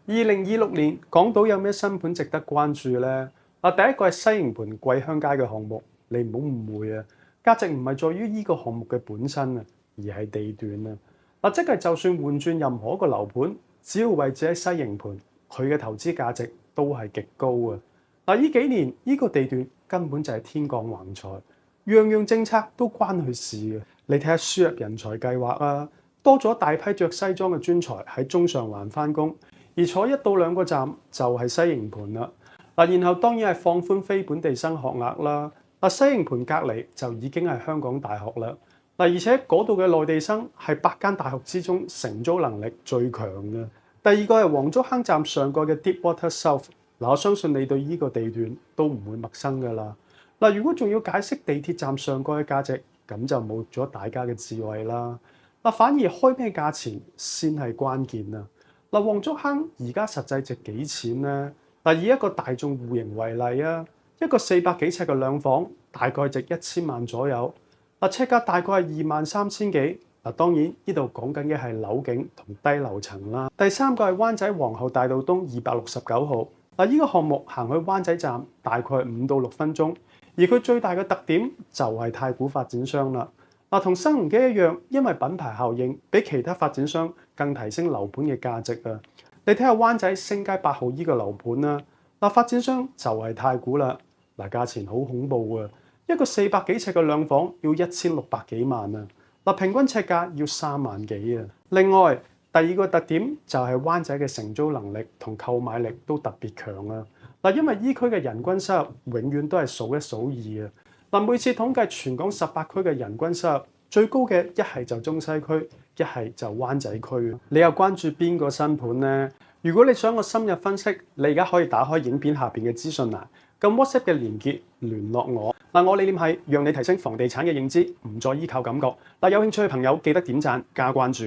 2026年港島有咩新盤值得關注呢？第一個係西營盤桂香街嘅項目，你唔好誤會啊，價值唔係在於呢個項目嘅本身啊，而係地段啊。即係就算換轉任何一個樓盤，只要位置喺西營盤，佢嘅投資價值都係極高啊。呢幾年呢個地段根本就係天降橫財，樣樣政策都關佢事嘅。你睇下輸入人才計劃啊，多咗大批着西裝嘅專才喺中上環返工。而坐1到2個站就係西營盤啦。然後當然係放寬非本地生學額啦。西營盤隔離就已經係香港大學啦。而且嗰度嘅內地生係8間大學之中承租能力最強嘅。第二個係黃竹坑站上蓋嘅 Deepwater South。我相信你對呢個地段都唔會陌生㗎啦。如果仲要解釋地鐵站上蓋嘅價值，咁就冇咗大家嘅智慧啦。反而開咩價錢先係關鍵啊！黃竹坑而家實際值幾錢呢？以一個大眾戶型為例啊，一個400幾尺嘅兩房，大概值1000萬左右。尺價大概係23000幾。當然呢度講緊嘅係樓景同低樓層啦。第三個係灣仔皇后大道東269號。呢個項目行去灣仔站大概5到6分鐘，而佢最大嘅特點就係太古發展商啦。同新鴻基一樣，因為品牌效應，比其他發展商更提升樓盤嘅價值啊！你睇下灣仔星街8號依個樓盤啦，發展商就係太古啦。價錢好恐怖啊！一個400幾尺嘅兩房要1600幾萬啊！平均尺價要3萬幾啊！另外第二個特點就係灣仔嘅承租能力同購買力都特別強啊！因為依區嘅人均收入永遠都係數一數二啊！每次統計全港18區嘅人均收入，最高嘅一係就中西區，一係就灣仔區。你又關注邊個新盤呢？如果你想我深入分析，你而家可以打開影片下邊嘅資訊欄，撳 WhatsApp 嘅連結聯絡我。我理念係讓你提升房地產嘅認知，唔再依靠感覺。有興趣嘅朋友記得點讚加關注。